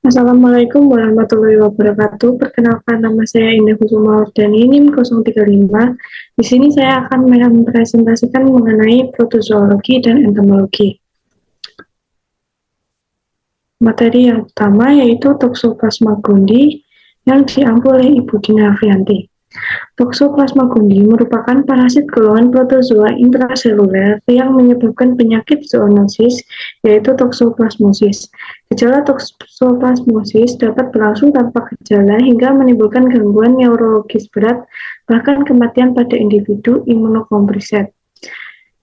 Assalamualaikum warahmatullahi wabarakatuh. Perkenalkan, nama saya Indah Kusuma Wardani, NIM 035. Di sini saya akan mempresentasikan mengenai protozoologi dan entomologi. Materi yang pertama yaitu Toxoplasma gondii yang diampu oleh Ibu Dina Afrianti. Toxoplasma gondii merupakan parasit golongan protozoa intraseluler yang menyebabkan penyakit zoonosis, yaitu toxoplasmosis. Gejala toxoplasmosis dapat berlangsung tanpa gejala hingga menimbulkan gangguan neurologis berat, bahkan kematian pada individu imunokompromised.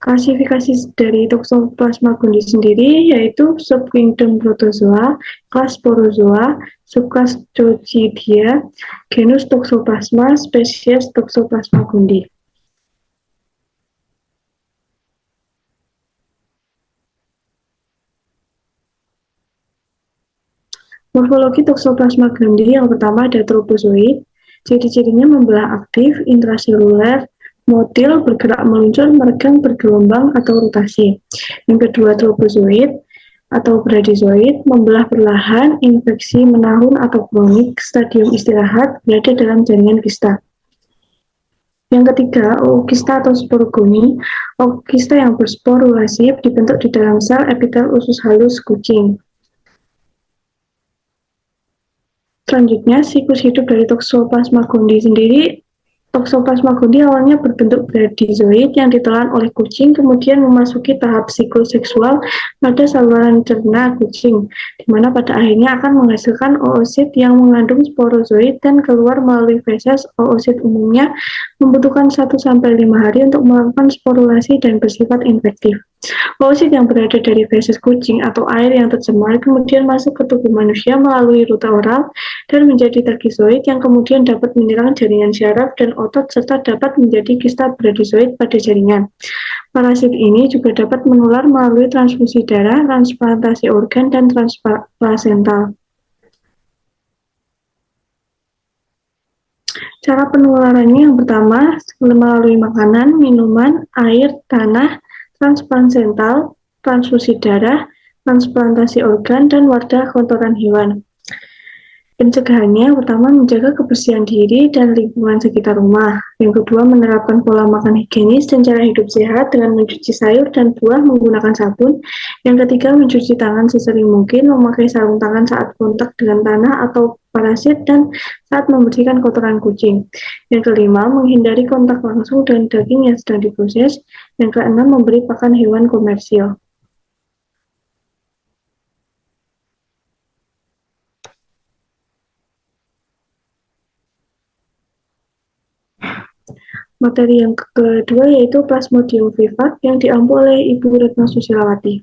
Klasifikasi dari Toxoplasma gondii sendiri yaitu subkingdom Protozoa, kelas Sporozoa, subkelas Coccidia, genus Toxoplasma, spesies Toxoplasma gondii. Morfologi Toxoplasma gondii yang pertama ada tropozoid. Ciri-cirinya membelah aktif, intraseluler, motil, bergerak meluncur, meregang, bergelombang, atau rotasi. Yang kedua tropozoid atau bradyzoid, membelah perlahan, infeksi, menahun, atau kronik, stadium istirahat, berada dalam jaringan kista. Yang ketiga, ookista atau sporogoni. Ookista yang bersporulasi dibentuk di dalam sel epitel usus halus kucing. Selanjutnya, siklus hidup dari Toxoplasma gondii sendiri. Toxoplasma gondii awalnya berbentuk bradyzoid yang ditelan oleh kucing, kemudian memasuki tahap siklus seksual pada saluran cerna kucing, di mana pada akhirnya akan menghasilkan oosit yang mengandung sporozoid dan keluar melalui feses. Oosit umumnya membutuhkan 1-5 hari untuk melakukan sporulasi dan bersifat infektif. Oosit yang berada dari feses kucing atau air yang tercemar kemudian masuk ke tubuh manusia melalui rute oral dan menjadi trakizoid yang kemudian dapat menyerang jaringan syaraf dan otot serta dapat menjadi kista bradyzoid pada jaringan. Parasit ini juga dapat menular melalui transfusi darah, transplantasi organ, dan transplasental. Cara penularannya yang pertama melalui makanan, minuman, air, tanah, transplasental, transfusi darah, transplantasi organ, dan wadah kotoran hewan. Pencegahannya pertama menjaga kebersihan diri dan lingkungan sekitar rumah. Yang kedua menerapkan pola makan higienis dan cara hidup sehat dengan mencuci sayur dan buah menggunakan sabun. Yang ketiga mencuci tangan sesering mungkin, memakai sarung tangan saat kontak dengan tanah atau parasit dan saat membersihkan kotoran kucing. Yang kelima menghindari kontak langsung dengan daging yang sedang diproses. Yang keenam memberi pakan hewan komersial. Materi yang kedua yaitu Plasmodium vivax yang diampu oleh Ibu Retno Susilawati.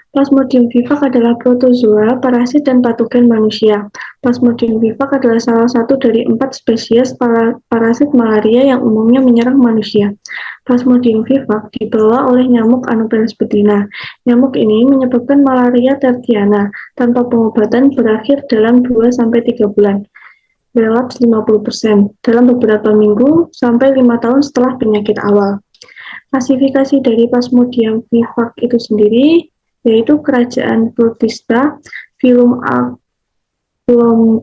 Plasmodium vivax adalah protozoa, parasit, dan patogen manusia. Plasmodium vivax adalah salah satu dari 4 spesies parasit malaria yang umumnya menyerang manusia. Plasmodium vivax dibawa oleh nyamuk Anopheles betina. Nyamuk ini menyebabkan malaria tertiana tanpa pengobatan berakhir dalam 2-3 bulan. Relapse 50% dalam beberapa minggu sampai 5 tahun setelah penyakit awal. Klasifikasi dari Plasmodium vivax itu sendiri yaitu kerajaan Protista, filum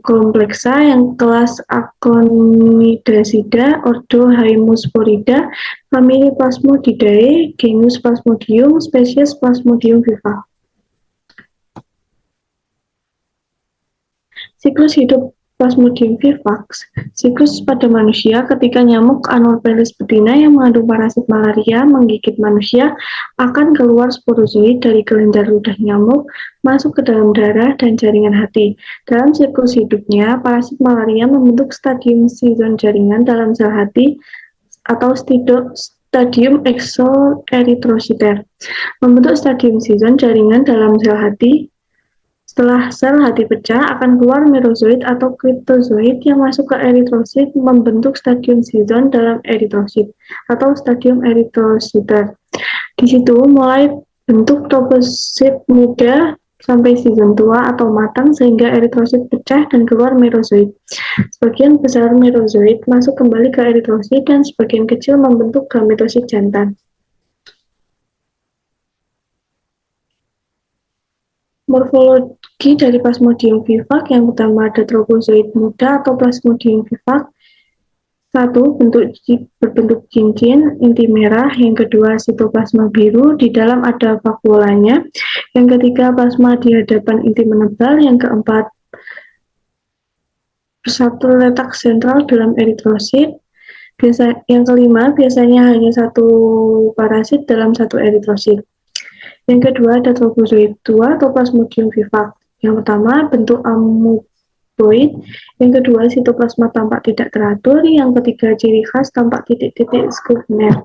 Complexa yang kelas Aconidacida, ordo Haemosporida, famili Plasmodidae, genus Plasmodium, spesies Plasmodium vivax. Siklus hidup Plasmodium vivax, siklus pada manusia ketika nyamuk Anopheles betina yang mengandung parasit malaria menggigit manusia akan keluar sporozoid dari kelenjar ludah nyamuk masuk ke dalam darah dan jaringan hati. Dalam siklus hidupnya, parasit malaria membentuk stadium sizon jaringan dalam sel hati atau stadium exoerythrocyte. Membentuk stadium sizon jaringan dalam sel hati. Setelah sel hati pecah, akan keluar merozoid atau cryptozoid yang masuk ke eritrosit membentuk stadium sizon dalam eritrosit atau stadium erythrocyte. Di situ mulai bentuk troposit muda sampai sizon tua atau matang sehingga eritrosit pecah dan keluar merozoid. Sebagian besar merozoid masuk kembali ke eritrosit dan sebagian kecil membentuk gametosit jantan. Morfologi dari Plasmodium vivax yang pertama ada tropozoid muda atau Plasmodium vivax. Satu, berbentuk cincin, inti merah. Yang kedua, sitoplasma biru, di dalam ada vakuolanya. Yang ketiga, plasma di hadapan inti menebal. Yang keempat, bersatu letak sentral dalam eritrosit. Yang kelima, biasanya hanya satu parasit dalam satu eritrosit. Yang kedua, ada tropozoid tua atau Plasmodium vivax. Yang pertama, bentuk amoeboid. Yang kedua, sitoplasma tampak tidak teratur. Yang ketiga, ciri khas tampak titik-titik Scribner.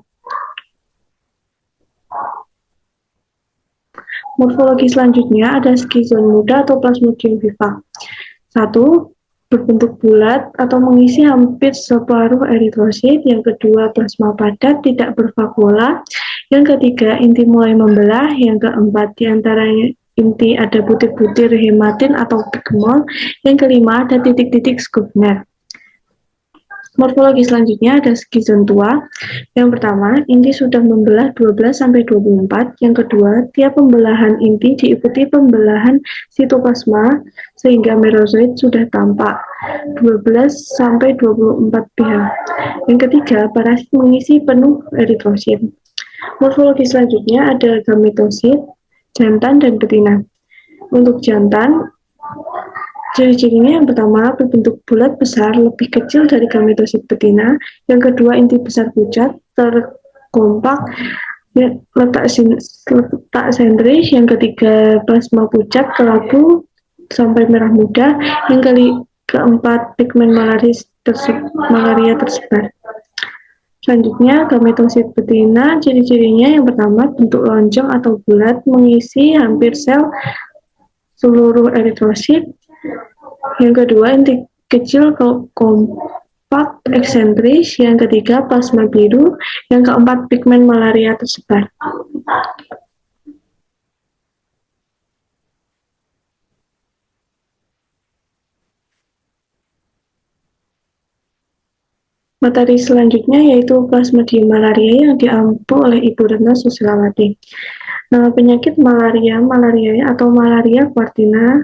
Morfologi selanjutnya ada skizon muda atau Plasmodium vivax. Satu, berbentuk bulat atau mengisi hampir separuh eritrosit. Yang kedua, plasma padat, tidak bervakuola. Yang ketiga, inti mulai membelah. Yang keempat, diantaranya inti ada butir-butir hematin atau pigmol. Yang kelima, ada titik-titik Scribner. Morfologi selanjutnya ada skizon tua. Yang pertama, inti sudah membelah 12-24. Yang kedua, tiap pembelahan inti diikuti pembelahan sitoplasma sehingga merozoid sudah tampak 12-24 pihak. Yang ketiga, parasit mengisi penuh eritrosit. Morfologi selanjutnya ada gametosit, jantan, dan betina. Untuk jantan, ciri-cirinya yang pertama, berbentuk bulat besar, lebih kecil dari gametosit betina. Yang kedua, inti besar pucat, terkompak, letak sentris. Yang ketiga, plasma pucat, kelabu, sampai merah muda. Yang keempat, pigmen malaria tersebar. Selanjutnya, gametosit betina, ciri-cirinya yang pertama, bentuk lonjong atau bulat, mengisi hampir sel seluruh eritrosit. Yang kedua, inti kecil kompak eksentris. Yang ketiga, plasma biru. Yang keempat, pigmen malaria tersebar. Materi selanjutnya yaitu Plasmodium malaria yang diampu oleh Ibu Retno Susilawati. Nama penyakit malaria atau malaria quartina,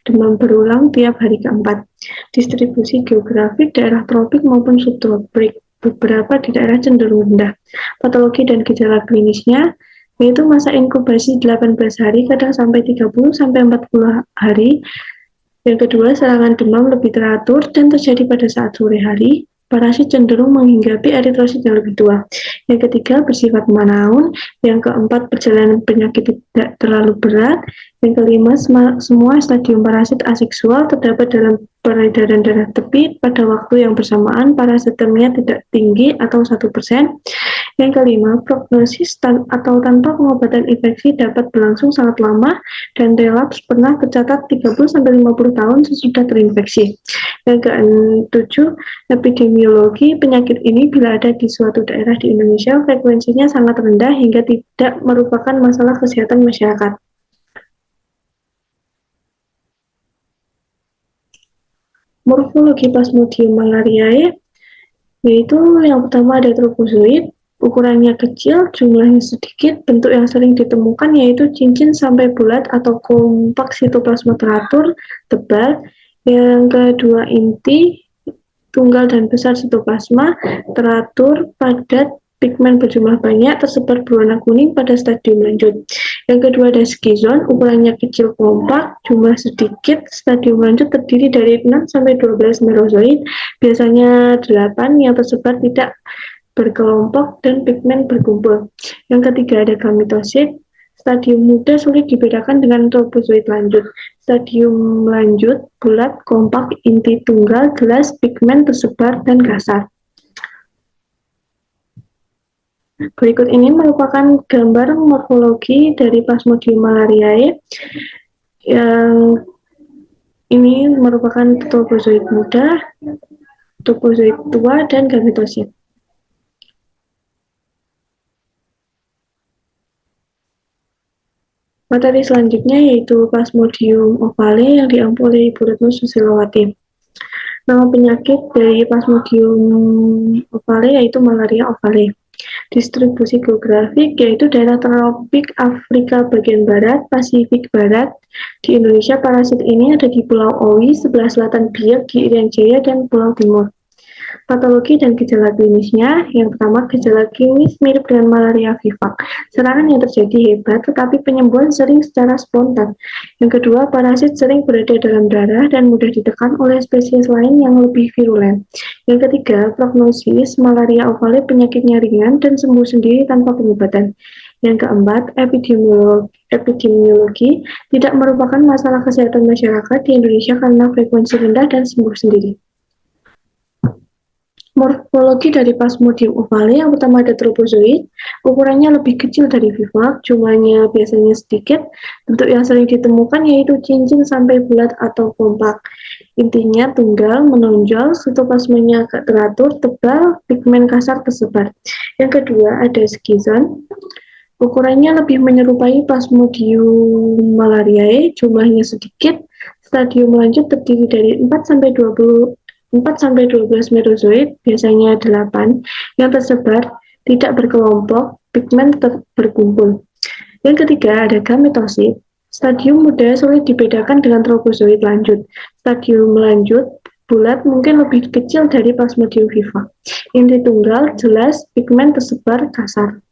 demam berulang tiap hari keempat. Distribusi geografik daerah tropik maupun subtropik, beberapa di daerah cenderung rendah. Patologi dan gejala klinisnya yaitu masa inkubasi 18 hari, kadang sampai 30-40 hari. Yang kedua, serangan demam lebih teratur dan terjadi pada saat sore hari. Parasit cenderung menghinggapi eritrosit yang lebih tua. Yang ketiga, bersifat manaun. Yang keempat, perjalanan penyakit tidak terlalu berat. Yang kelima, semua stadium parasit aseksual terdapat dalam peredaran darah tepi pada waktu yang bersamaan. Parasitemia tidak tinggi atau 1%. Yang kelima, prognosis atau tanpa pengobatan infeksi dapat berlangsung sangat lama dan relaps pernah tercatat 30-50 tahun sesudah terinfeksi. Yang ketujuh, epidemiologi penyakit ini bila ada di suatu daerah di Indonesia, frekuensinya sangat rendah hingga tidak merupakan masalah kesehatan masyarakat. Morfologi Plasmodium malariae yaitu yang pertama ada tropozoid, ukurannya kecil, jumlahnya sedikit, bentuk yang sering ditemukan yaitu cincin sampai bulat atau kompak sitoplasma teratur, tebal. Yang kedua, inti tunggal dan besar sitoplasma, teratur, padat, pigmen berjumlah banyak, tersebar berwarna kuning pada stadium lanjut. Yang kedua ada skizon, ukurannya kecil kompak, jumlah sedikit, stadium lanjut terdiri dari 6-12 merozoid, biasanya 8 yang tersebar tidak berkelompok dan pigmen berkumpul. Yang ketiga ada gametosit, stadium muda sulit dibedakan dengan tropozoid lanjut. Stadium lanjut, bulat, kompak, inti tunggal, jelas, pigmen tersebar, dan kasar. Berikut ini merupakan gambar morfologi dari Plasmodium malariae. Yang ini merupakan tropozoid muda, tropozoid tua, dan gametosit. Materi selanjutnya yaitu Plasmodium ovale yang diampu oleh Ibu Retno Susilawati. Nama penyakit dari Plasmodium ovale yaitu malaria ovale. Distribusi geografik yaitu daerah tropik Afrika bagian barat, Pasifik barat. Di Indonesia, parasit ini ada di Pulau Owi, sebelah selatan Biak, di Irian Jaya, dan Pulau Timur. Patologi dan gejala klinisnya, yang pertama gejala klinis mirip dengan malaria vivax. Serangan yang terjadi hebat, tetapi penyembuhan sering secara spontan. Yang kedua, parasit sering berada dalam darah dan mudah ditekan oleh spesies lain yang lebih virulen. Yang ketiga, prognosis malaria ovale penyakitnya ringan dan sembuh sendiri tanpa pengobatan. Yang keempat, epidemiologi tidak merupakan masalah kesehatan masyarakat di Indonesia karena frekuensi rendah dan sembuh sendiri. Morfologi dari Plasmodium ovale, yang pertama ada tropozoid, ukurannya lebih kecil dari vivax, jumlahnya biasanya sedikit, bentuk yang sering ditemukan yaitu cincin sampai bulat atau kompak. Intinya tunggal, menonjol, sitoplasmanya agak teratur, tebal, pigmen kasar tersebar. Yang kedua ada skizon, ukurannya lebih menyerupai Plasmodium malariae, jumlahnya sedikit, stadium lanjut terdiri dari 4-12 merozoid, biasanya 8, yang tersebar, tidak berkelompok, pigmen berkumpul. Yang ketiga ada gametosit. Stadium muda sulit dibedakan dengan tropozoid lanjut. Stadium lanjut bulat mungkin lebih kecil dari Plasmodium vivax. Inti tunggal jelas, pigmen tersebar kasar.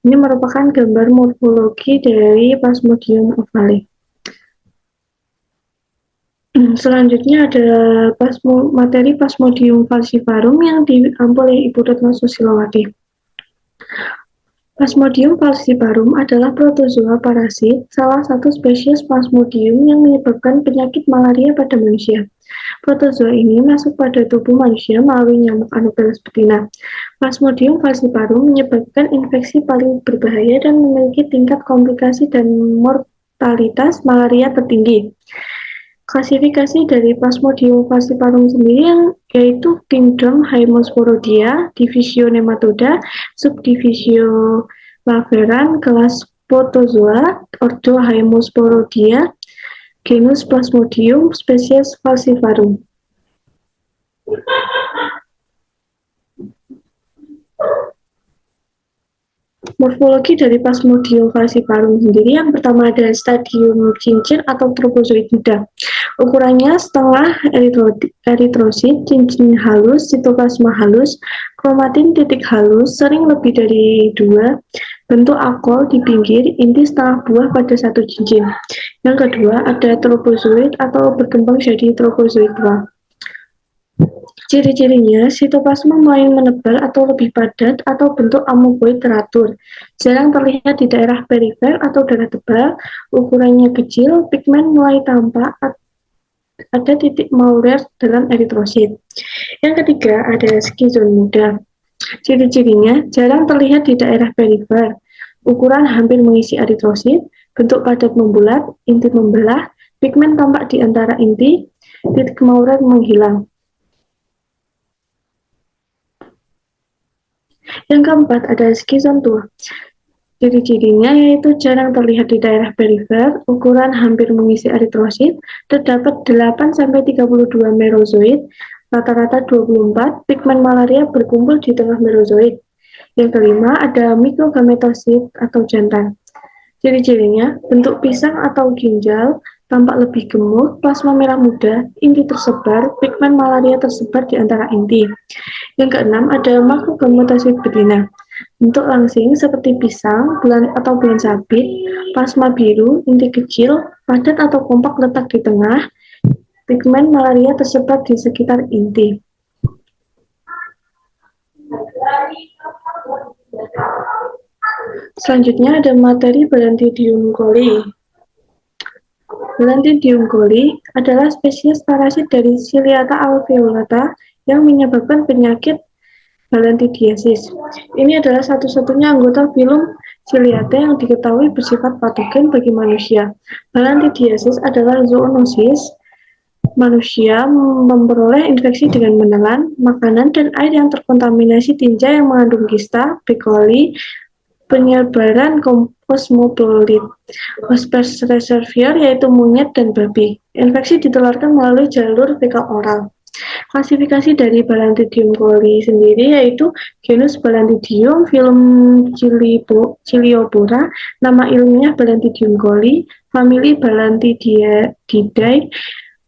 Ini merupakan gambar morfologi dari Plasmodium ovale. Selanjutnya ada materi Plasmodium falciparum yang diambil oleh Ibu Retno Susilowati. Plasmodium falciparum adalah protozoa parasit, salah satu spesies Plasmodium yang menyebabkan penyakit malaria pada manusia. Protozoa ini masuk pada tubuh manusia melalui nyamuk Anopheles betina. Plasmodium falciparum menyebabkan infeksi paling berbahaya dan memiliki tingkat komplikasi dan mortalitas malaria tertinggi. Klasifikasi dari Plasmodium falciparum sendiri yaitu kingdom Haemosporodia, divisio Nematoda, subdivisio Laveran, kelas Protozoa, ordo Haemosporodia, genus Plasmodium, spesies falciparum. Morfologi dari Plasmodium falciparum sendiri, yang pertama ada stadium cincin atau tropozoid muda. Ukurannya setengah eritrosit, cincin halus, sitoplasma halus, kromatin titik halus, sering lebih dari 2, bentuk akol di pinggir, inti setengah buah pada satu cincin. Yang kedua ada tropozoid atau berkembang jadi tropozoid tua. Ciri-cirinya, sitoplasma mulai menebal atau lebih padat atau bentuk amoeboid teratur. Jarang terlihat di daerah perifer atau darah tebal, ukurannya kecil, pigmen mulai tampak, ada titik maurer dalam eritrosit. Yang ketiga ada skizon muda. Ciri-cirinya, jarang terlihat di daerah perifer, ukuran hampir mengisi eritrosit, bentuk padat membulat, inti membelah, pigmen tampak di antara inti, titik maurer menghilang. Yang keempat ada skizon tua. Ciri-cirinya yaitu jarang terlihat di daerah perifer, ukuran hampir mengisi eritrosit, terdapat 8-32 merozoid, rata-rata 24, pigmen malaria berkumpul di tengah merozoid. Yang kelima ada mikrogametosit atau jantan. Ciri-cirinya bentuk pisang atau ginjal, tampak lebih gemuk, plasma merah muda, inti tersebar, pigmen malaria tersebar di antara inti. Yang keenam ada makrogametosit betina. Bentuk langsing seperti pisang, bulan sabit, plasma biru, inti kecil, padat atau kompak letak di tengah, pigmen malaria tersebar di sekitar inti. Selanjutnya ada materi Balantidium coli. Balantidium coli adalah spesies parasit dari Ciliata alveolata yang menyebabkan penyakit balantidiasis. Ini adalah satu-satunya anggota filum Ciliata yang diketahui bersifat patogen bagi manusia. Balantidiasis adalah zoonosis. Manusia memperoleh infeksi dengan menelan makanan dan air yang terkontaminasi tinja yang mengandung kista, E. coli, penyebaran kosmopolite, Hospes reservoir yaitu monyet dan babi. Infeksi ditularkan melalui jalur fekal oral. Klasifikasi dari Balantidium coli sendiri yaitu genus Balantidium, phylum Ciliopora, nama ilmiah Balantidium coli, famili Balantididae,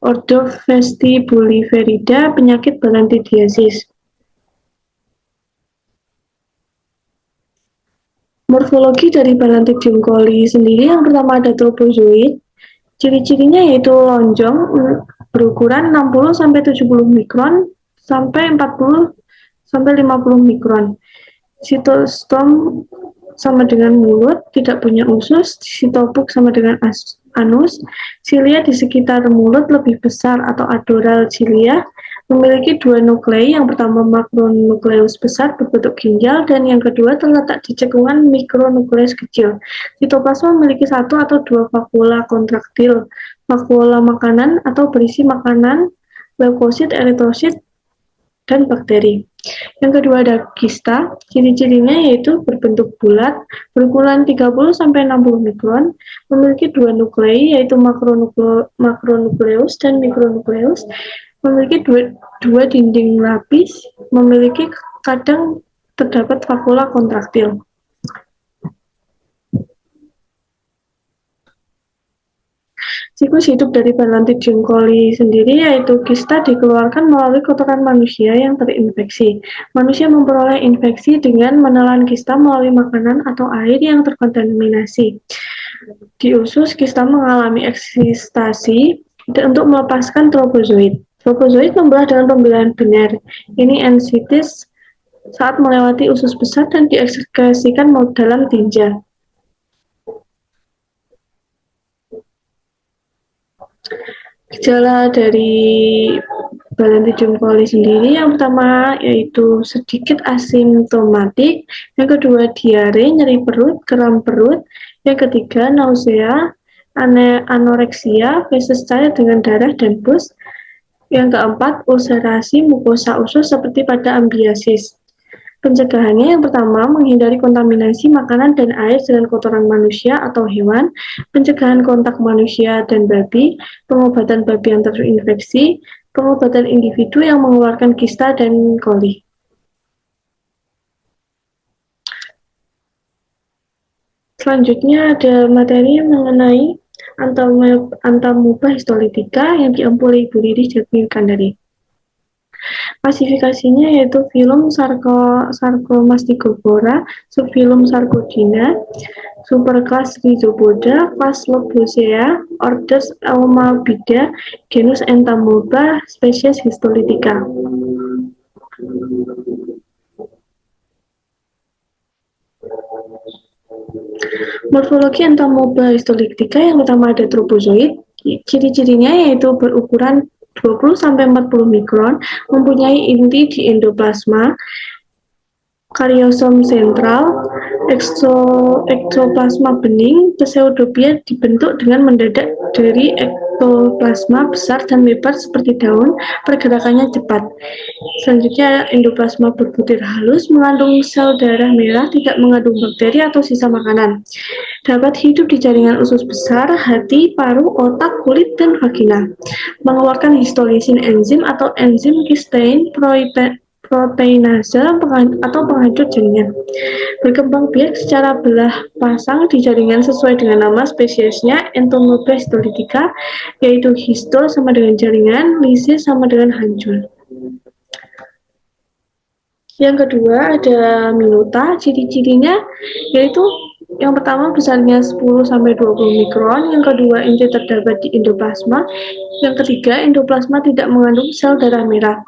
ordo Vestibuliferida, penyakit balantidiasis. Morfologi dari Balantidium coli sendiri yang pertama ada tropozoid. Ciri-cirinya yaitu lonjong berukuran 60-70 mikron sampai 40-50 mikron. Sitostom sama dengan mulut, tidak punya usus. Sitopuk sama dengan anus. Silia di sekitar mulut lebih besar atau adoral cilia. Memiliki dua nuklei, yang pertama makronukleus besar berbentuk ginjal dan yang kedua terletak di cekungan mikronukleus kecil. Sitoplasma memiliki satu atau dua vakuola kontraktil, vakuola makanan atau berisi makanan, leukosit, eritrosit, dan bakteri. Yang kedua ada kista, ciri-cirinya yaitu berbentuk bulat, berukuran 30-60 mikron, memiliki dua nuklei yaitu makronukleus dan mikronukleus, memiliki dua dinding lapis, memiliki kadang terdapat vakuola kontraktil. Siklus hidup dari Balantidium coli sendiri yaitu kista dikeluarkan melalui kotoran manusia yang terinfeksi. Manusia memperoleh infeksi dengan menelan kista melalui makanan atau air yang terkontaminasi. Di usus, kista mengalami eksistasi untuk melepaskan tropozoid. Tropozoid membelah dengan pembelahan benar. Ini ensitis saat melewati usus besar dan diekskresikan dalam tinja. Gejala dari Balantidium coli sendiri yang pertama yaitu sedikit asimptomatik, yang kedua diare, nyeri perut, kram perut, yang ketiga nausea, anoreksia, feses cair dengan darah dan pus, yang keempat ulcerasi mukosa usus seperti pada ambiasis. Pencegahannya yang pertama, menghindari kontaminasi makanan dan air dengan kotoran manusia atau hewan, pencegahan kontak manusia dan babi, pengobatan babi yang terinfeksi, pengobatan individu yang mengeluarkan kista dan coli. Selanjutnya ada materi mengenai Entamoeba histolytica yang diampuli Ibu Riris Jatmikandari. Klasifikasinya yaitu filum Sarcomastigopora, subfilum Sarcodina, superkelas Rhizopoda, kelas Lobosea, orders Eumabida, genus Entamoeba, spesies histolytica. Morfologi Entamoeba histolytica yang pertama ada tropozoid. Ciri-cirinya yaitu berukuran 20-40 mikron, mempunyai inti di endoplasma, kariosom sentral, ektoplasma bening. Pseudobia dibentuk dengan mendadak dari ektoplasma besar dan lebar seperti daun, pergerakannya cepat. Selanjutnya endoplasma berbutir halus, mengandung sel darah merah, tidak mengandung bakteri atau sisa makanan. Dapat hidup di jaringan usus besar, hati, paru, otak, kulit, dan vagina. Mengeluarkan histolisin enzim atau enzim cysteine proteinase atau penghancur jaringan. Berkembang biak secara belah pasang di jaringan sesuai dengan nama spesiesnya Entamoeba histolytica, yaitu histol sama dengan jaringan, lysis sama dengan hancur. Yang kedua ada minuta, ciri-cirinya yaitu yang pertama besarnya 10-20 mikron, yang kedua inti terdapat di endoplasma, yang ketiga endoplasma tidak mengandung sel darah merah,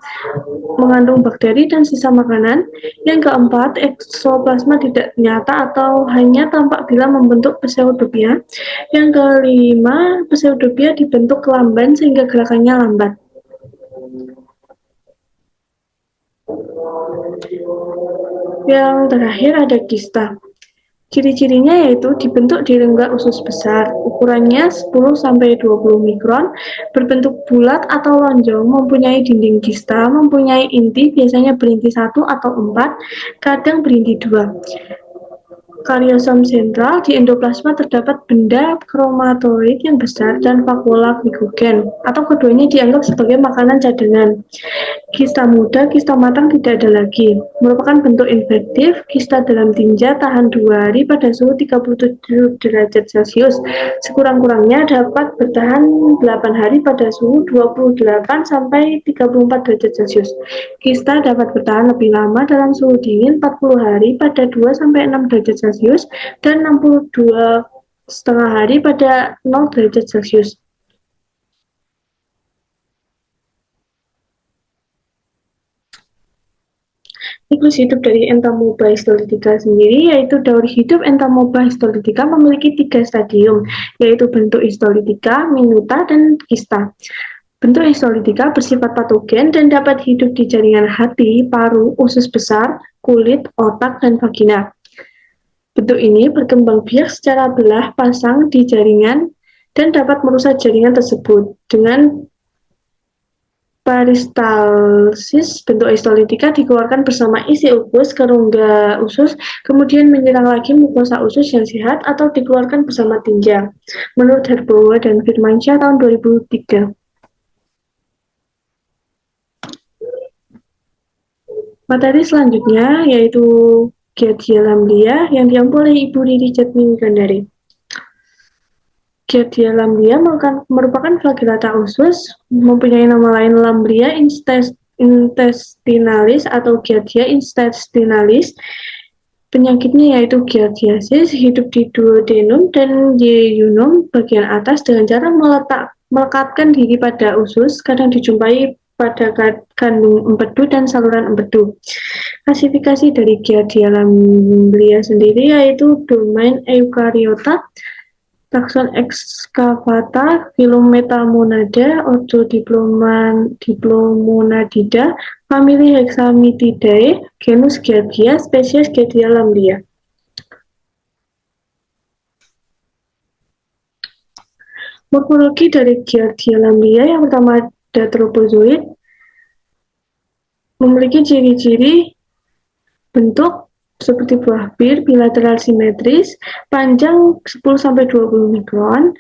mengandung bakteri dan sisa makanan, yang keempat eksoplasma tidak nyata atau hanya tampak bila membentuk pseudobia, yang kelima pseudobia dibentuk lamban sehingga gerakannya lambat. Yang terakhir ada kista. Ciri-cirinya yaitu dibentuk di rongga usus besar, ukurannya 10-20 mikron, berbentuk bulat atau lonjong, mempunyai dinding kista, mempunyai inti, biasanya berinti 1 atau 4, kadang berinti 2. kariosom sentral, di endoplasma terdapat benda kromatoid yang besar dan vakuola glikogen, atau keduanya dianggap sebagai makanan cadangan. Kista muda, kista matang tidak ada lagi. Merupakan bentuk infektif, kista dalam tinja tahan 2 hari pada suhu 37 derajat Celcius. Sekurang-kurangnya dapat bertahan 8 hari pada suhu 28 sampai 34 derajat Celcius. Kista dapat bertahan lebih lama dalam suhu dingin 40 hari pada 2 sampai 6 derajat Celcius dan 62,5 hari pada 0 derajat Celcius. Siklus hidup dari Entamoeba histolytica sendiri, yaitu daur hidup Entamoeba histolytica memiliki 3 stadium, yaitu bentuk histolytica, minuta, dan kista. Bentuk histolytica bersifat patogen dan dapat hidup di jaringan hati, paru, usus besar, kulit, otak, dan vagina. Bentuk ini berkembang biak secara belah pasang di jaringan dan dapat merusak jaringan tersebut. Dengan peristalsis, bentuk histolytica dikeluarkan bersama isi usus ke rongga usus, kemudian menyerang lagi mukosa usus yang sehat atau dikeluarkan bersama tinja. Menurut Herbowa dan Firmansyah tahun 2003. Materi selanjutnya yaitu Giardia lamblia yang diampu oleh Ibu Riri Jatmini Gandari. Giardia lamblia merupakan flagellata usus, mempunyai nama lain Lamblia intestinalis atau Giardia intestinalis. Penyakitnya yaitu giardiasis, hidup di duodenum dan yeyunum bagian atas dengan cara melekatkan diri pada usus, kadang dijumpai pada kandung empedu dan saluran empedu. Klasifikasi dari Giardia lamblia sendiri yaitu domain Eukaryota, takson Excavata, filum Metamonada, ordo Diplomonadida, famili Hexamythidae, genus Giardia, spesies Giardia lamblia. Morfologi dari Giardia lamblia yang pertama ada tropozoid, memiliki ciri-ciri bentuk seperti buah bir, bilateral simetris, panjang 10-20 mikron,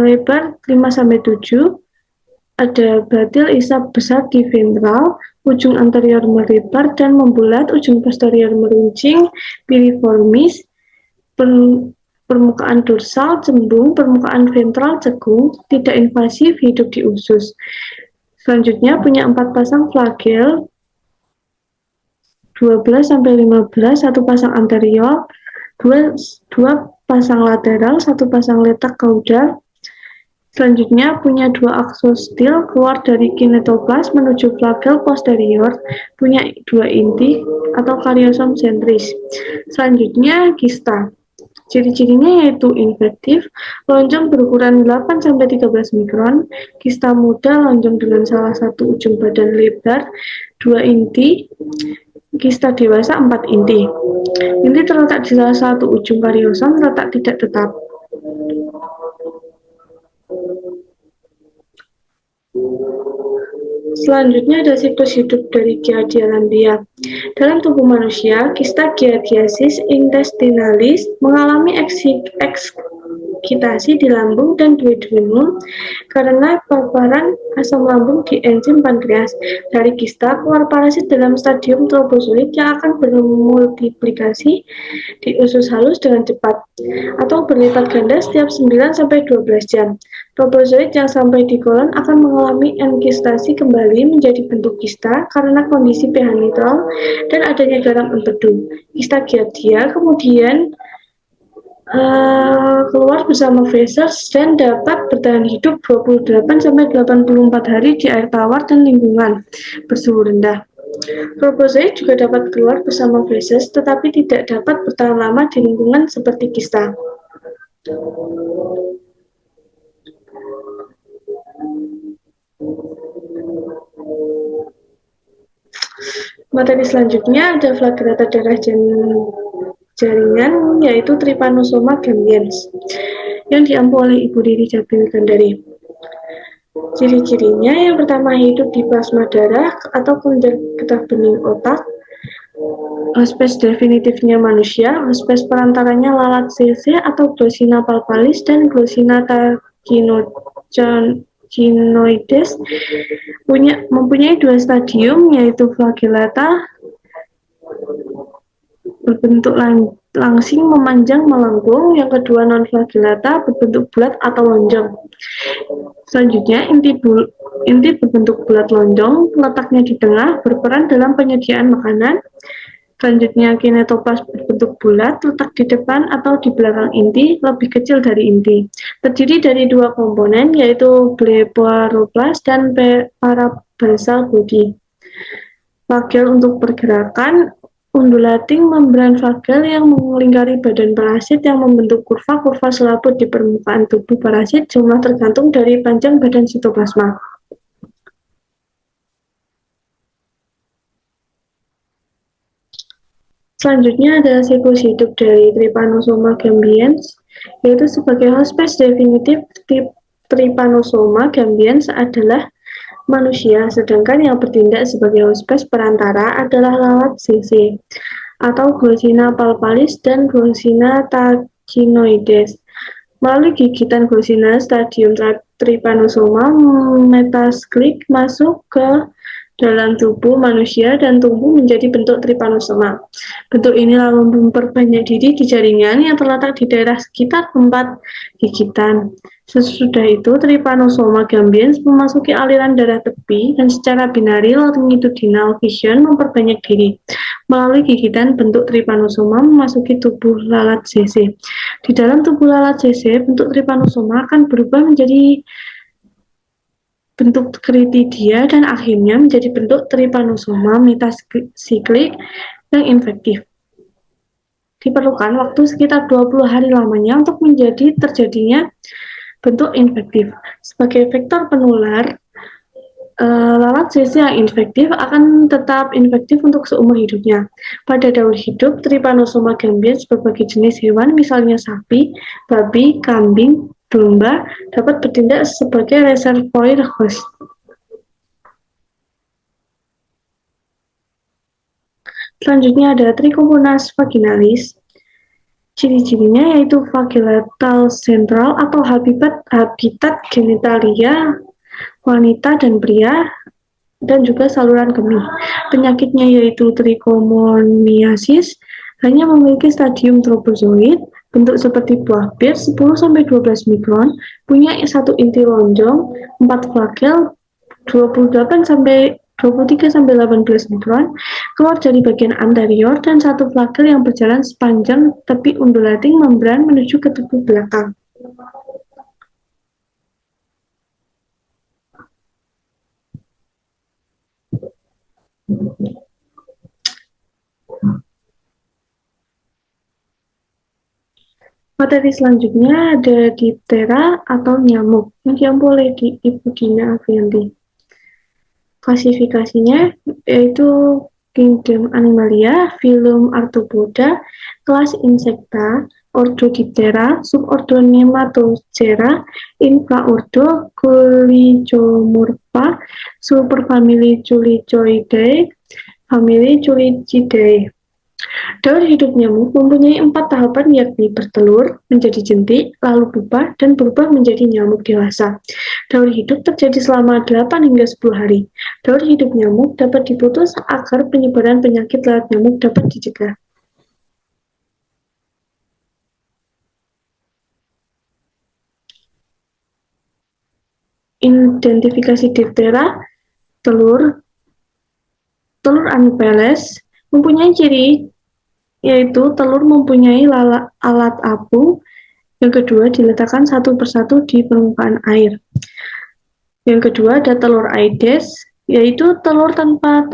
lebar 5-7, ada batil isap besar di ventral, ujung anterior melebar dan membulat, ujung posterior meruncing, piriformis, permukaan dorsal cembung, permukaan ventral cekung, tidak invasif, hidup di usus. Selanjutnya punya 4 pasang flagel, 12-15, 1 pasang anterior, 2 pasang lateral, 1 pasang letak kaudal. Selanjutnya punya 2 aksostil keluar dari kinetoplas menuju flagel posterior, punya 2 inti atau kariosom sentris. Selanjutnya kista. Ciri-cirinya yaitu infektif, lonjong berukuran 8-13 mikron, kista muda lonjong dengan salah satu ujung badan lebar, 2 inti, kista dewasa 4 inti. Inti terletak di salah satu ujung kariosom, letak tidak tetap. Selanjutnya ada siklus hidup dari Giardia lamblia. Dalam tubuh manusia, kista giardiasis intestinalis mengalami ekskitasi di lambung dan duodenum karena paparan asam lambung di enzim pankreas. Dari kista keluar parasit dalam stadium tropozoid yang akan bermultiplikasi di usus halus dengan cepat atau berlipat ganda setiap 9-12 jam. Tropozoid yang sampai di kolon akan mengalami enkistasi kembali menjadi bentuk kista karena kondisi pH netral dan adanya garam empedu. Kista Giardia kemudian keluar bersama feses dan dapat bertahan hidup 28-84 hari di air tawar dan lingkungan bersuhu rendah. Tropozoid juga dapat keluar bersama feses tetapi tidak dapat bertahan lama di lingkungan seperti kista. Materi selanjutnya ada flagellata darah jaringan yaitu Trypanosoma gambiens yang diampu oleh Ibu Riri Jatmini Gandari. Ciri-cirinya yang pertama hidup di plasma darah atau kelenjar getah bening otak, Hospes definitifnya manusia, hospes perantaranya lalat CC atau Glossina palpalis dan Glossina tachinoides mempunyai dua stadium, yaitu flagellata berbentuk langsing memanjang melengkung, yang kedua non-flagellata berbentuk bulat atau lonjong. Selanjutnya, inti berbentuk bulat lonjong, letaknya di tengah, berperan dalam penyediaan makanan. Selanjutnya, kinetoplast berbentuk bulat, letak di depan atau di belakang inti, lebih kecil dari inti. Terdiri dari dua komponen, yaitu blepharioplas dan parabasal body. Flagel untuk pergerakan, undulating membran flagel yang melingkari badan parasit yang membentuk kurva-kurva selaput di permukaan tubuh parasit, jumlah tergantung dari panjang badan sitoplasma. Selanjutnya ada siklus hidup dari Trypanosoma gambiens, yaitu sebagai hospes definitif Trypanosoma gambiens adalah manusia, sedangkan yang bertindak sebagai hospes perantara adalah lalat CC atau Glossina palpalis dan Glossina tachinoides. Melalui gigitan Glossina, stadium Trypanosoma metasklik masuk ke dalam tubuh manusia dan tumbuh menjadi bentuk Trypanosoma. Bentuk ini lalu memperbanyak diri di jaringan yang terletak di daerah sekitar tempat gigitan. Sesudah itu, Trypanosoma gambiens memasuki aliran darah tepi dan secara binari longitudinal vision memperbanyak diri. Melalui gigitan, bentuk Trypanosoma memasuki tubuh lalat CC. Di dalam tubuh lalat CC, bentuk Trypanosoma akan berubah menjadi bentuk kritidia dan akhirnya menjadi bentuk Trypanosoma metasiklik yang infektif. Diperlukan waktu sekitar 20 hari lamanya untuk terjadinya bentuk infektif. Sebagai vektor penular, lalat CC yang infektif akan tetap infektif untuk seumur hidupnya. Pada daur hidup, Trypanosoma gambiens berbagai jenis hewan, misalnya sapi, babi, kambing, domba, dapat bertindak sebagai reservoir host. Selanjutnya ada Trichomonas vaginalis. Ciri-cirinya yaitu vagillatal sentral atau habitat genitalia wanita dan pria, dan juga saluran kemih. Penyakitnya yaitu trichomoniasis, hanya memiliki stadium tropozoid, bentuk seperti buah bir 10-12 mikron, punya satu inti lonjong, 4 flagel 23-18 mikron, keluar dari bagian anterior, dan satu flagel yang berjalan sepanjang tepi undulating membran menuju ke tubuh belakang. Materi selanjutnya ada Diptera atau nyamuk yang boleh di Ibu Dina Avianti. Klasifikasinya yaitu Kingdom Animalia, Phylum Arthropoda, kelas Insecta, Ordo Diptera, subordo Nematogera, infraordo Culicomorpha, superfamili Culicoidae, famili Culicidae. Daur hidup nyamuk mempunyai 4 tahapan, yakni bertelur, menjadi jentik, lalu pupa, dan berubah menjadi nyamuk dewasa. Daur hidup terjadi selama 8 hingga 10 hari. Daur hidup nyamuk dapat diputus agar penyebaran penyakit lewat nyamuk dapat dicegah. Identifikasi Diptera, telur Anopheles mempunyai ciri yaitu telur mempunyai alat apung. Yang kedua, diletakkan satu persatu di permukaan air. Yang kedua ada telur Aedes, yaitu telur tanpa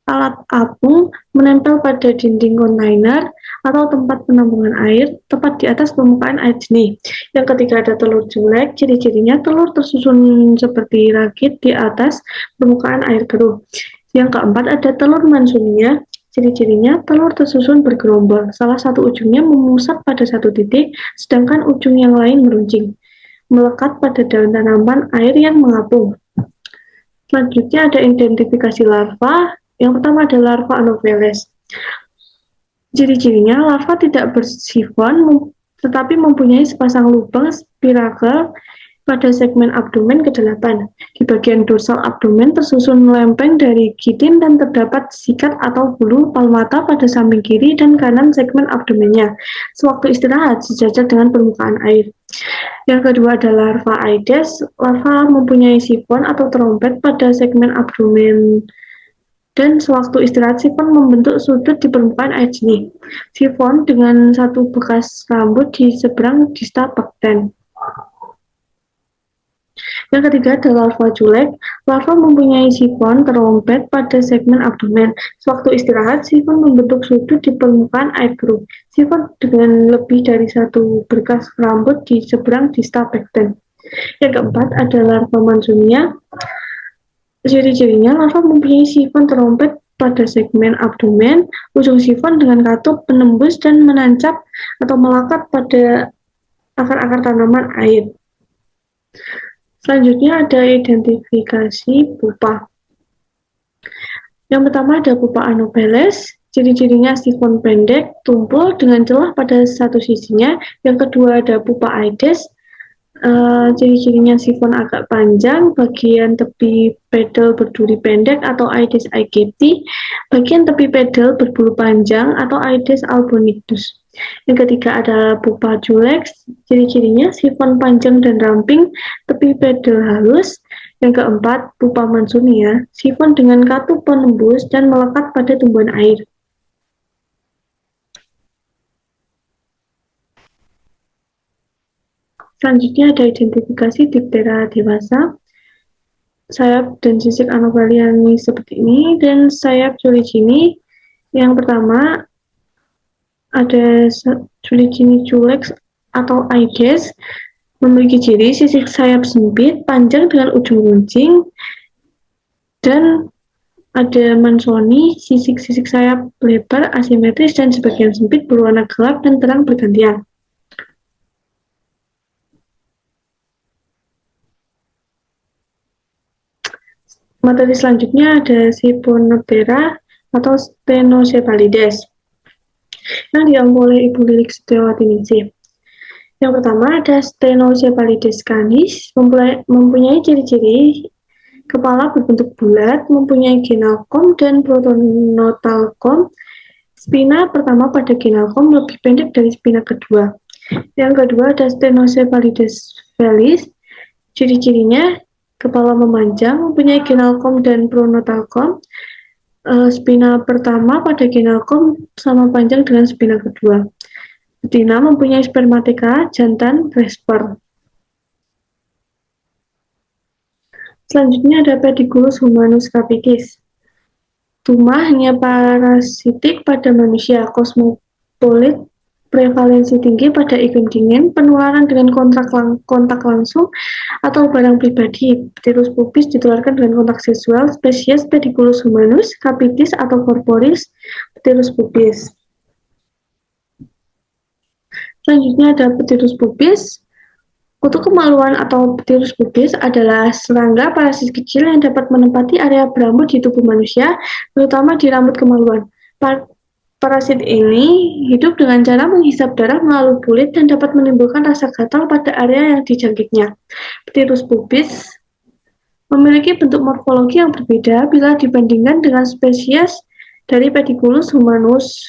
alat apung menempel pada dinding kontainer atau tempat penampungan air tepat di atas permukaan air jernih. Yang ketiga ada telur jelek, ciri-cirinya telur tersusun seperti rakit di atas permukaan air keruh. Yang keempat ada telur Mansonia, ciri-cirinya telur tersusun bergerombol, salah satu ujungnya memusat pada satu titik, sedangkan ujung yang lain meruncing, melekat pada daun tanaman air yang mengapung. Selanjutnya ada identifikasi larva. Yang pertama ada larva Anopheles. Ciri-cirinya, larva tidak bersifon, tetapi mempunyai sepasang lubang spirakel pada segmen abdomen ke-8. Di bagian dorsal abdomen tersusun lempeng dari kitin dan terdapat sikat atau bulu palmata pada samping kiri dan kanan segmen abdomennya. Sewaktu istirahat, sejajar dengan permukaan air. Yang kedua adalah larva Aedes. Larva mempunyai sifon atau trompet pada segmen abdomen dan sewaktu istirahat sifon membentuk sudut di permukaan air jernih. Sifon dengan satu bekas rambut di seberang dista pekten. Yang ketiga adalah larva julek. Larva mempunyai sifon terompet pada segmen abdomen. Sewaktu istirahat, sifon membentuk sudut di permukaan air keruh. Sifon dengan lebih dari satu berkas rambut di seberang dista pekten. Yang keempat adalah larva mansunia. Ciri-cirinya, larva mempunyai sifon terompet pada segmen abdomen, ujung sifon dengan katup penembus dan menancap atau melekat pada akar-akar tanaman air. Selanjutnya ada identifikasi pupa. Yang pertama ada pupa Anopheles. Ciri-cirinya sifon pendek, tumpul dengan celah pada satu sisinya. Yang kedua ada pupa Aedes. Ciri-cirinya sifon agak panjang, bagian tepi pedal berduri pendek atau Aedes aegypti, bagian tepi pedal berbulu panjang atau Aedes albopictus. Yang ketiga adalah pupa julek, ciri-cirinya sifon panjang dan ramping, tepi pedal halus. Yang keempat, pupa mansunia, sifon dengan katup penembus dan melekat pada tumbuhan air. Selanjutnya ada identifikasi Diptera dewasa. Sayap dan sisik Anopheles seperti ini, dan sayap Fuligini. Yang pertama ada Fuligini julek atau Aedes, memiliki ciri sisik sayap sempit, panjang dengan ujung runcing, dan ada Mansoni, sisik-sisik sayap lebar, asimetris, dan sebagian sempit, berwarna gelap dan terang bergantian. Materi selanjutnya ada Siponoptera atau Stenocephalides yang diambil oleh Ibu Lilik Setiawati Ningsih. Yang pertama ada Stenocephalides canis, mempunyai ciri-ciri kepala berbentuk bulat, mempunyai genalkom dan protonotalkom. Spina pertama pada genalkom lebih pendek dari spina kedua. Yang kedua ada Stenocephalides felix. Ciri-cirinya kepala memanjang, mempunyai genalkom dan pronotalkom. Spina pertama pada genalkom sama panjang dengan spina kedua. Betina mempunyai spermateka, jantan cresper. Selanjutnya ada Pediculus humanus capitis. Tuma hanya parasitik pada manusia, kosmopolit, prevalensi tinggi pada iklim dingin, penularan dengan kontak langsung atau barang pribadi. Pterus pubis ditularkan dengan kontak seksual. Spesies Pediculus humanus capitis atau corporis Pterus pubis. Selanjutnya ada Pterus pubis. Kutu kemaluan atau Pterus pubis adalah serangga parasit kecil yang dapat menempati area berambut di tubuh manusia, terutama di rambut kemaluan. Parasit ini hidup dengan cara menghisap darah melalui kulit dan dapat menimbulkan rasa gatal pada area yang dijangkitnya. Pterus pubis memiliki bentuk morfologi yang berbeda bila dibandingkan dengan spesies dari Pediculus humanus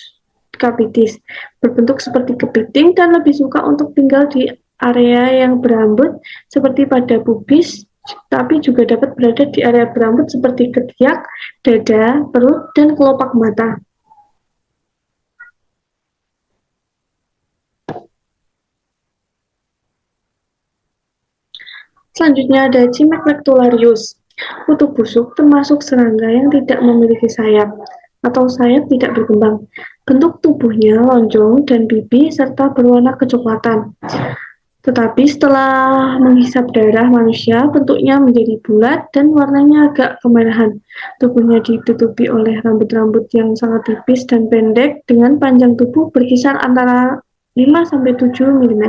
capitis. Berbentuk seperti kepiting dan lebih suka untuk tinggal di area yang berambut seperti pada pubis, tapi juga dapat berada di area berambut seperti ketiak, dada, perut, dan kelopak mata. Selanjutnya ada Cimek lectularius. Kutu busuk termasuk serangga yang tidak memiliki sayap atau sayap tidak berkembang. Bentuk tubuhnya lonjong dan pipi serta berwarna kecoklatan. Tetapi setelah menghisap darah manusia, bentuknya menjadi bulat dan warnanya agak kemerahan. Tubuhnya ditutupi oleh rambut-rambut yang sangat tipis dan pendek dengan panjang tubuh berkisar antara 5-7 mm.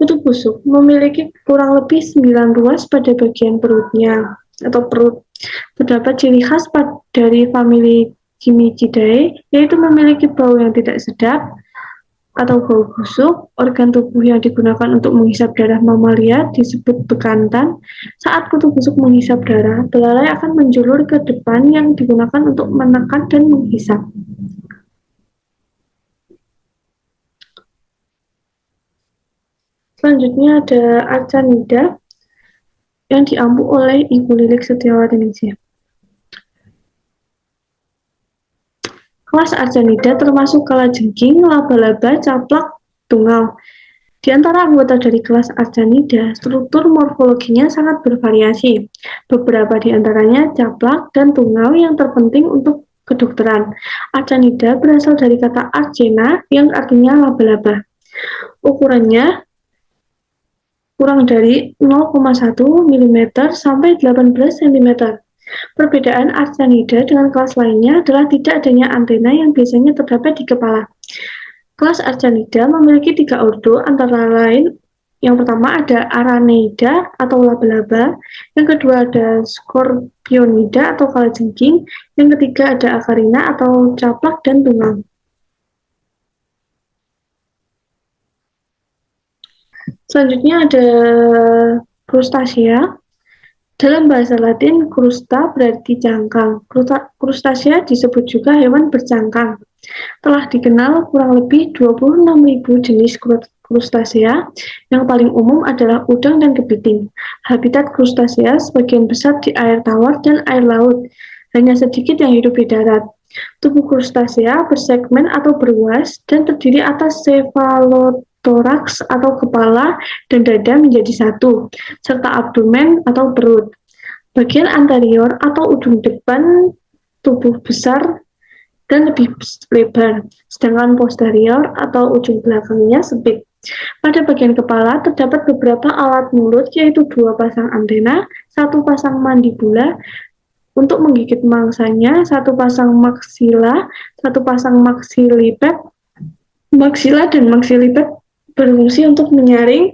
Kutu busuk memiliki kurang lebih 9 ruas pada bagian perutnya atau perut. Terdapat ciri khas dari famili Gimicidae, yaitu memiliki bau yang tidak sedap atau bau busuk. Organ tubuh yang digunakan untuk menghisap darah mamalia disebut bekantan. Saat kutu busuk menghisap darah, belalai akan menjulur ke depan yang digunakan untuk menekan dan menghisap. Selanjutnya ada Arcanida yang diampu oleh Ibu Lilik Setiawati Ningsih. Kelas Arcanida termasuk kalajengking, laba-laba, caplak, tungau. Di antara anggota dari kelas Arcanida, struktur morfologinya sangat bervariasi. Beberapa di antaranya caplak dan tungau yang terpenting untuk kedokteran. Arcanida berasal dari kata arcena yang artinya laba-laba. Ukurannya kurang dari 0,1 mm sampai 18 cm. Perbedaan Arcanida dengan kelas lainnya adalah tidak adanya antena yang biasanya terdapat di kepala. Kelas Arcanida memiliki 3 ordo, antara lain yang pertama ada Araneida atau laba-laba, yang kedua ada Scorpionida atau kalajengking, yang ketiga ada Acarina atau caplak dan tungau. Selanjutnya ada Crustacea. Dalam bahasa Latin, crusta berarti cangkang. Crustacea disebut juga hewan bercangkang. Telah dikenal kurang lebih 26.000 jenis crustacea. Yang paling umum adalah udang dan kepiting. Habitat crustacea sebagian besar di air tawar dan air laut. Hanya sedikit yang hidup di darat. Tubuh crustacea bersegmen atau beruas dan terdiri atas cephalothoraks atau kepala dan dada menjadi satu, serta abdomen atau perut. Bagian anterior atau ujung depan tubuh besar dan lebih lebar, sedangkan posterior atau ujung belakangnya sempit. Pada bagian kepala terdapat beberapa alat mulut, yaitu 2 pasang antena, 1 pasang mandibula untuk menggigit mangsanya, 1 pasang maksila, 1 pasang maksiliped. Maksila dan maksiliped berfungsi untuk menyaring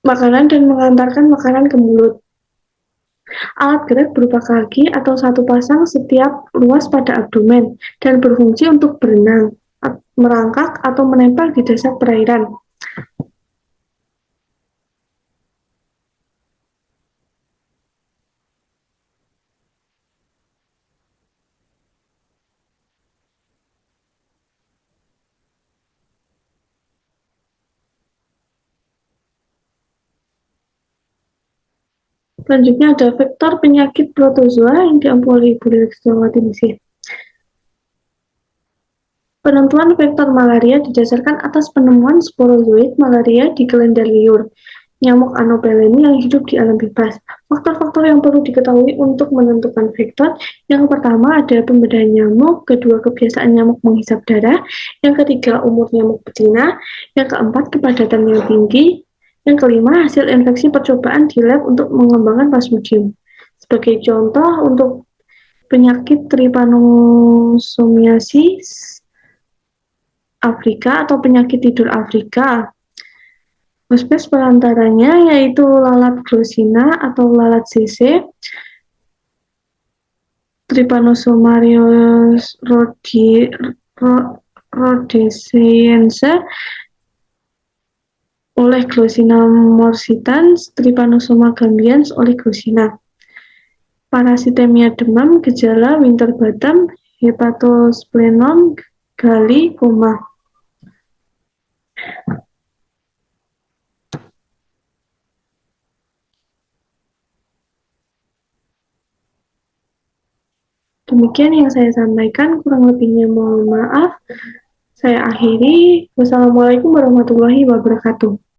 makanan dan mengantarkan makanan ke mulut. Alat gerak berupa kaki atau 1 pasang setiap luas pada abdomen dan berfungsi untuk berenang, merangkak, atau menempel di dasar perairan. Selanjutnya ada vektor penyakit protozoa yang diampu oleh Ibu Lilik Setiawati Ningsih. Penentuan vektor malaria didasarkan atas penemuan sporozoid malaria di kalender liur, nyamuk Anopheles yang hidup di alam bebas. Faktor-faktor yang perlu diketahui untuk menentukan vektor: yang pertama ada pembedaan nyamuk, kedua kebiasaan nyamuk menghisap darah, yang ketiga umur nyamuk betina, yang keempat kepadatan yang tinggi, yang kelima hasil infeksi percobaan di lab untuk mengembangkan plasmodium. Sebagai contoh untuk penyakit trypanosomiasis Afrika atau penyakit tidur Afrika, hospes perantaranya yaitu lalat glossina atau lalat CC, Trypanosoma rhodesiense oleh Glossina morsitans, Trypanosoma gambians oleh Glossina. Parasitemia demam, gejala winter bottom, hepatosplenom, gali, koma. Demikian yang saya sampaikan, kurang lebihnya mohon maaf. Saya akhiri. Wassalamualaikum warahmatullahi wabarakatuh.